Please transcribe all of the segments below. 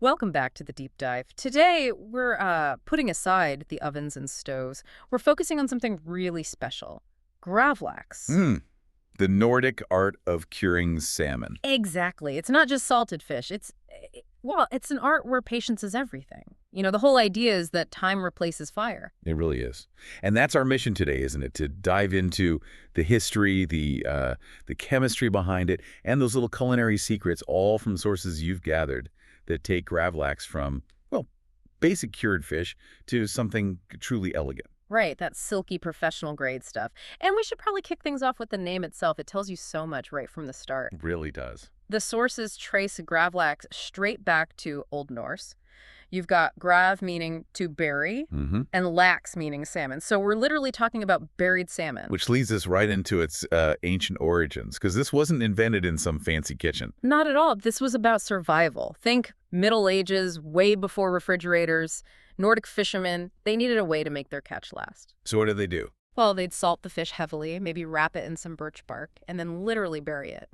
Welcome back to the deep dive. Today, we're putting aside the ovens and stoves. We're focusing on something really special. Gravlax. The Nordic art of curing salmon. Exactly. It's not just salted fish. It's an art where patience is everything. The whole idea is that time replaces fire. It really is. And that's our mission today, isn't it? To dive into the history, the chemistry behind it, and those little culinary secrets, all from sources you've gathered that take Gravlax from, well, basic cured fish to something truly elegant. Right, that silky professional grade stuff. And we should probably kick things off with the name itself. It tells you so much right from the start. It really does. The sources trace Gravlax straight back to Old Norse. You've got grav meaning to bury and lax meaning salmon. So we're literally talking about buried salmon. Which leads us right into its ancient origins, because this wasn't invented in some fancy kitchen. Not at all. This was about survival. Think Middle Ages, way before refrigerators. Nordic fishermen, they needed a way to make their catch last. So what did they do? Well, they'd salt the fish heavily, maybe wrap it in some birch bark, and then literally bury it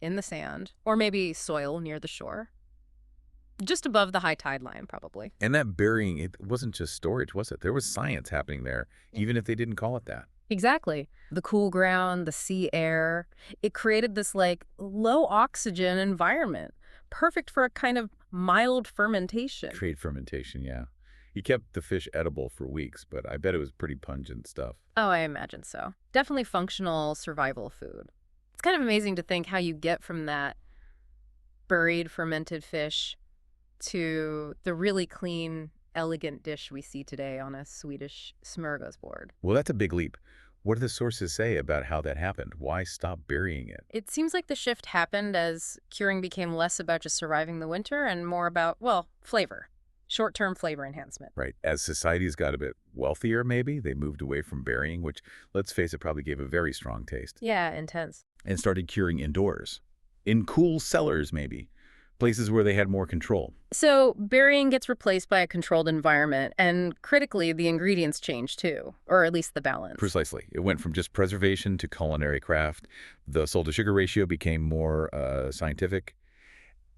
in the sand, or maybe soil near the shore. Just above the high tide line, probably. And that burying, it wasn't just storage, was it? There was science happening there, even if they didn't call it that. Exactly. The cool ground, the sea air, it created this, low oxygen environment, perfect for a kind of mild fermentation. Trade fermentation, yeah. He kept the fish edible for weeks, but I bet it was pretty pungent stuff. Oh, I imagine so. Definitely functional survival food. It's kind of amazing to think how you get from that buried fermented fish to the really clean, elegant dish we see today on a Swedish smorgasbord. Well, that's a big leap. What do the sources say about how that happened? Why stop burying it? It seems like the shift happened as curing became less about just surviving the winter and more about, well, flavor. Short-term flavor enhancement. Right. As societies got a bit wealthier, maybe, they moved away from burying, which, let's face it, probably gave a very strong taste. Yeah, intense. And started curing indoors. In cool cellars, maybe. Places where they had more control. So burying gets replaced by a controlled environment, and critically, the ingredients change too, or at least the balance. Precisely. It went from just preservation to culinary craft. The salt-to-sugar ratio became more scientific.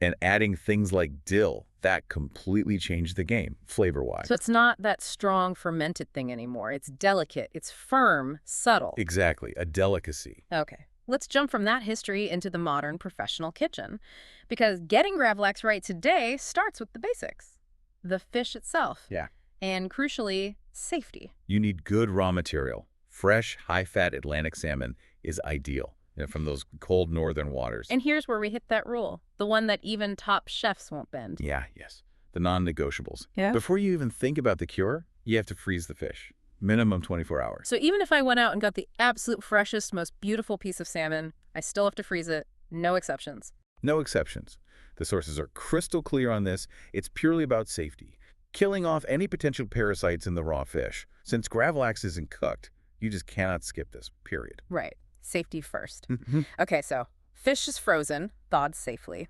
And adding things like dill, that completely changed the game, flavor-wise. So it's not that strong fermented thing anymore. It's delicate, it's firm, subtle. Exactly, a delicacy. Okay. Let's jump from that history into the modern professional kitchen. Because getting Gravlax right today starts with the basics. The fish itself. Yeah. And crucially, safety. You need good raw material. Fresh, high-fat Atlantic salmon is ideal. From those cold northern waters. And here's where we hit that rule. The one that even top chefs won't bend. Yeah, yes. The non-negotiables. Yeah. Before you even think about the cure, you have to freeze the fish. Minimum 24 hours. So even if I went out and got the absolute freshest, most beautiful piece of salmon, I still have to freeze it. No exceptions. No exceptions. The sources are crystal clear on this. It's purely about safety. Killing off any potential parasites in the raw fish. Since Gravlax isn't cooked, you just cannot skip this, period. Right. Safety first. Okay, so fish is frozen, thawed safely.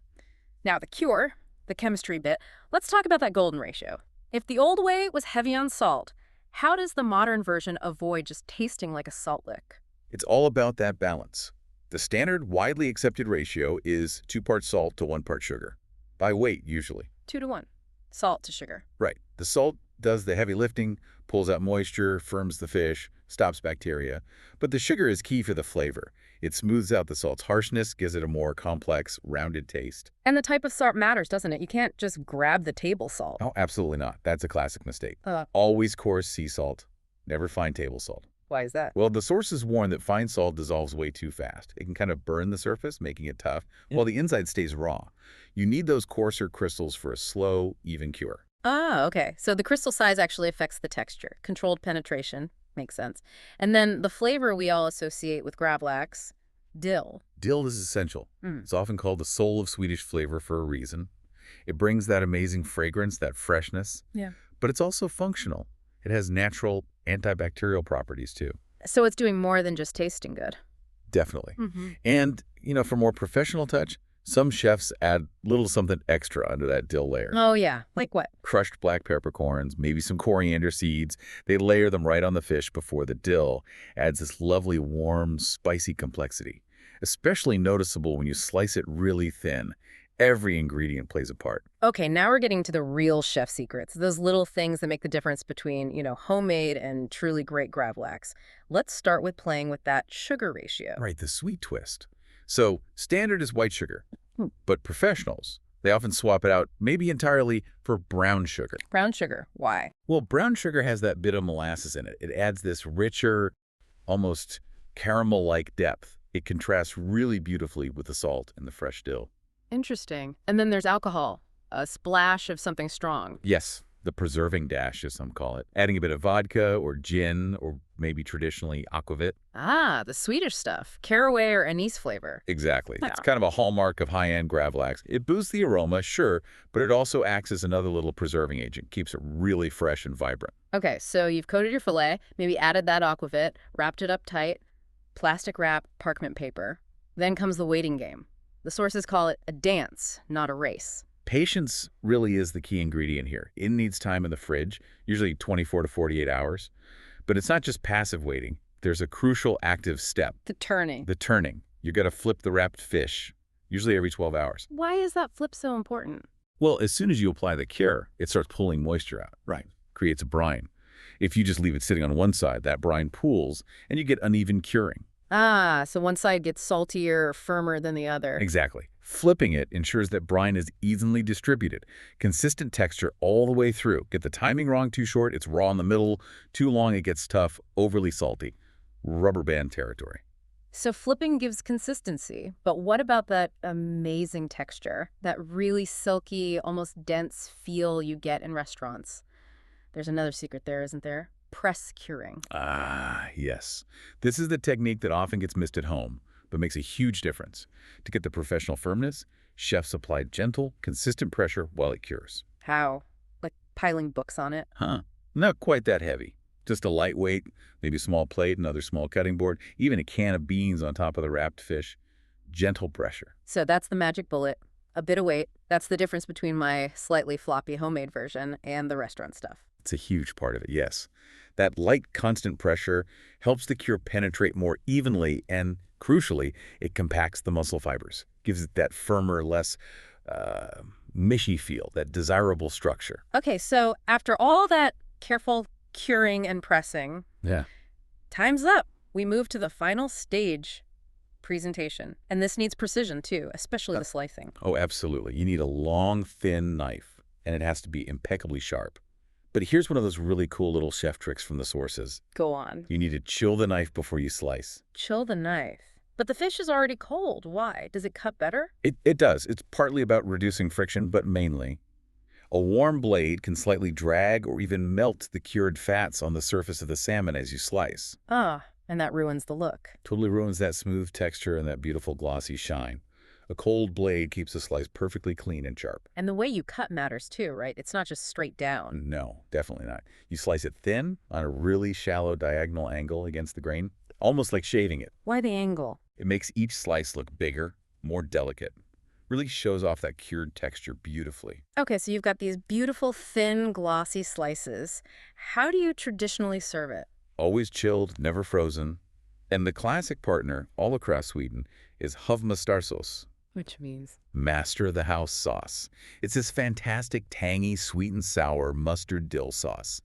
Now the cure, the chemistry bit, let's talk about that golden ratio. If the old way was heavy on salt, how does the modern version avoid just tasting like a salt lick? It's all about that balance. The standard, widely accepted ratio is 2 parts salt to 1 part sugar. By weight, usually. 2 to 1. Salt to sugar. Right. The salt does the heavy lifting, pulls out moisture, firms the fish, stops bacteria. But the sugar is key for the flavor. It smooths out the salt's harshness, gives it a more complex, rounded taste. And the type of salt matters, doesn't it? You can't just grab the table salt. Oh, absolutely not. That's a classic mistake. Always coarse sea salt, never fine table salt. Why is that? Well, the sources warn that fine salt dissolves way too fast. It can kind of burn the surface, making it tough, while the inside stays raw. You need those coarser crystals for a slow, even cure. Ah, okay. So the crystal size actually affects the texture. Controlled penetration. Makes sense. And then the flavor we all associate with Gravlax, dill. Dill is essential. It's often called the soul of Swedish flavor for a reason. It brings that amazing fragrance, that freshness. Yeah. But it's also functional. It has natural antibacterial properties too. So it's doing more than just tasting good. Definitely. And, for more professional touch, some chefs add little something extra under that dill layer. Oh, yeah. Like what? Crushed black peppercorns, maybe some coriander seeds. They layer them right on the fish before the dill adds this lovely, warm, spicy complexity. Especially noticeable when you slice it really thin. Every ingredient plays a part. Okay, now we're getting to the real chef secrets, those little things that make the difference between, homemade and truly great Gravlax. Let's start with playing with that sugar ratio. Right, the sweet twist. So standard is white sugar, Hmm. but professionals, they often swap it out, maybe entirely, for brown sugar. Brown sugar, why? Well, brown sugar has that bit of molasses in it. It adds this richer, almost caramel-like depth. It contrasts really beautifully with the salt and the fresh dill. Interesting. And then there's alcohol, a splash of something strong. Yes, the preserving dash, as some call it. Adding a bit of vodka or gin or maybe traditionally aquavit. Ah, the Swedish stuff, caraway or anise flavor. Exactly. Yeah. It's kind of a hallmark of high-end Gravlax. It boosts the aroma, sure, but it also acts as another little preserving agent. Keeps it really fresh and vibrant. Okay, so you've coated your filet, maybe added that aquavit, wrapped it up tight, plastic wrap, parchment paper. Then comes the waiting game. The sources call it a dance, not a race. Patience really is the key ingredient here. It needs time in the fridge, usually 24 to 48 hours. But it's not just passive waiting. There's a crucial active step, The turning. the turning. You got to flip the wrapped fish, usually every 12 hours. Why is that flip so important? Well, as soon as you apply the cure, it starts pulling moisture out. Right. Creates a brine. If you just leave it sitting on one side, that brine pools, and you get uneven curing. Ah, so one side gets saltier or firmer than the other. Exactly. Flipping it ensures that brine is evenly distributed. Consistent texture all the way through. Get the timing wrong too short, it's raw in the middle. Too long, it gets tough, overly salty. Rubber band territory. So flipping gives consistency, but what about that amazing texture, that really silky, almost dense feel you get in restaurants? There's another secret there, isn't there? Press curing. Ah, yes. This is the technique that often gets missed at home, but makes a huge difference. To get the professional firmness, chefs apply gentle, consistent pressure while it cures. How? Like piling books on it? Huh. Not quite that heavy. Just a lightweight, maybe a small plate, another small cutting board, even a can of beans on top of the wrapped fish. Gentle pressure. So that's the magic bullet. A bit of weight. That's the difference between my slightly floppy homemade version and the restaurant stuff. It's a huge part of it, yes. That light, constant pressure helps the cure penetrate more evenly and, crucially, it compacts the muscle fibers. Gives it that firmer, less mushy feel, that desirable structure. Okay, so after all that careful curing and pressing, Yeah. time's up. We move to the final stage, presentation. And this needs precision, too, especially the slicing. Oh, absolutely. You need a long, thin knife, and it has to be impeccably sharp. But here's one of those really cool little chef tricks from the sources. Go on. You need to chill the knife before you slice. Chill the knife. But the fish is already cold. Why? Does it cut better? It does. It's partly about reducing friction, but mainly. A warm blade can slightly drag or even melt the cured fats on the surface of the salmon as you slice. Ah, and that ruins the look. Totally ruins that smooth texture and that beautiful glossy shine. A cold blade keeps the slice perfectly clean and sharp. And the way you cut matters, too, right? It's not just straight down. No, definitely not. You slice it thin on a really shallow diagonal angle against the grain, almost like shaving it. Why the angle? It makes each slice look bigger, more delicate. Really shows off that cured texture beautifully. Okay, so you've got these beautiful, thin, glossy slices. How do you traditionally serve it? Always chilled, never frozen. And the classic partner, all across Sweden, is huvudmästarsås, Which means? master of the house sauce. It's this fantastic, tangy, sweet and sour mustard dill sauce.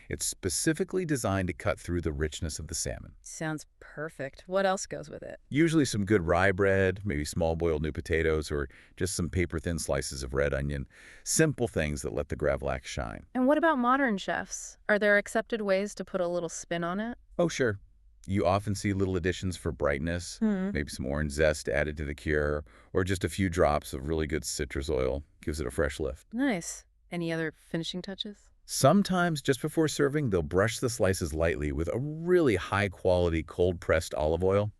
It's specifically designed to cut through the richness of the salmon. Sounds perfect. What else goes with it? Usually some good rye bread, maybe small boiled new potatoes, or just some paper-thin slices of red onion. Simple things that let the Gravlax shine. And what about modern chefs? Are there accepted ways to put a little spin on it? Oh, sure. You often see little additions for brightness, maybe some orange zest added to the cure, or just a few drops of really good citrus oil. Gives it a fresh lift. Nice. Any other finishing touches? Sometimes, just before serving, they'll brush the slices lightly with a really high-quality cold-pressed olive oil.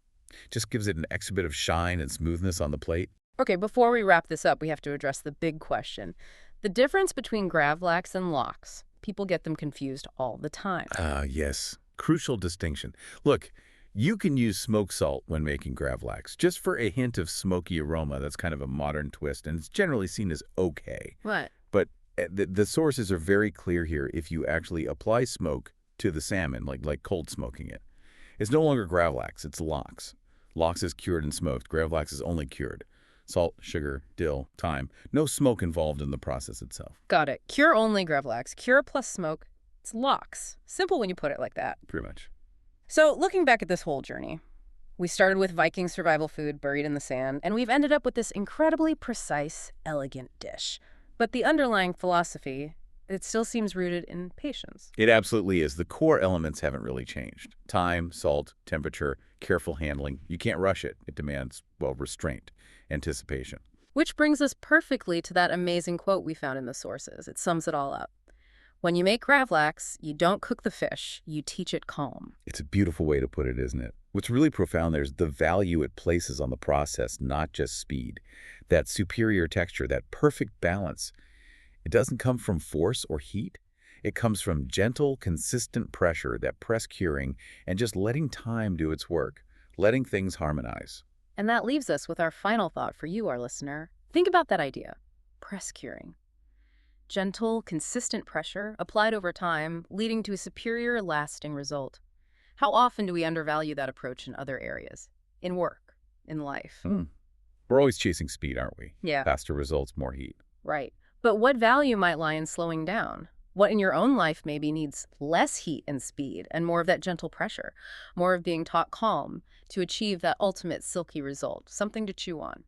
Just gives it an extra bit of shine and smoothness on the plate. Okay, before we wrap this up, we have to address the big question. The difference between Gravlax and lox. People get them confused all the time. Yes. Crucial distinction. Look, you can use smoked salt when making Gravlax, just for a hint of smoky aroma. That's kind of a modern twist, and it's generally seen as okay. What? But the sources are very clear here. If you actually apply smoke to the salmon, like cold smoking it, it's no longer Gravlax, it's lox. Lox is cured and smoked. Gravlax is only cured. Salt, sugar, dill, thyme. No smoke involved in the process itself. Got it. Cure only Gravlax. Cure plus smoke. It's lox. Simple when you put it like that. Pretty much. So looking back at this whole journey, we started with Viking survival food buried in the sand, and we've ended up with this incredibly precise, elegant dish. But the underlying philosophy, it still seems rooted in patience. It absolutely is. The core elements haven't really changed. Time, salt, temperature, careful handling. You can't rush it. It demands, well, restraint, anticipation. Which brings us perfectly to that amazing quote we found in the sources. It sums it all up. When you make Gravlax, you don't cook the fish, you teach it calm. It's a beautiful way to put it, isn't it? What's really profound there is the value it places on the process, not just speed. That superior texture, that perfect balance. It doesn't come from force or heat. It comes from gentle, consistent pressure, that press curing, and just letting time do its work, letting things harmonize. And that leaves us with our final thought for you, our listener. Think about that idea. Press curing. Gentle, consistent pressure applied over time, leading to a superior, lasting result. How often do we undervalue that approach in other areas? In work, in life? We're always chasing speed, aren't we? Yeah. Faster results, more heat. Right. But what value might lie in slowing down? What in your own life maybe needs less heat and speed and more of that gentle pressure, more of being taught calm to achieve that ultimate silky result, something to chew on?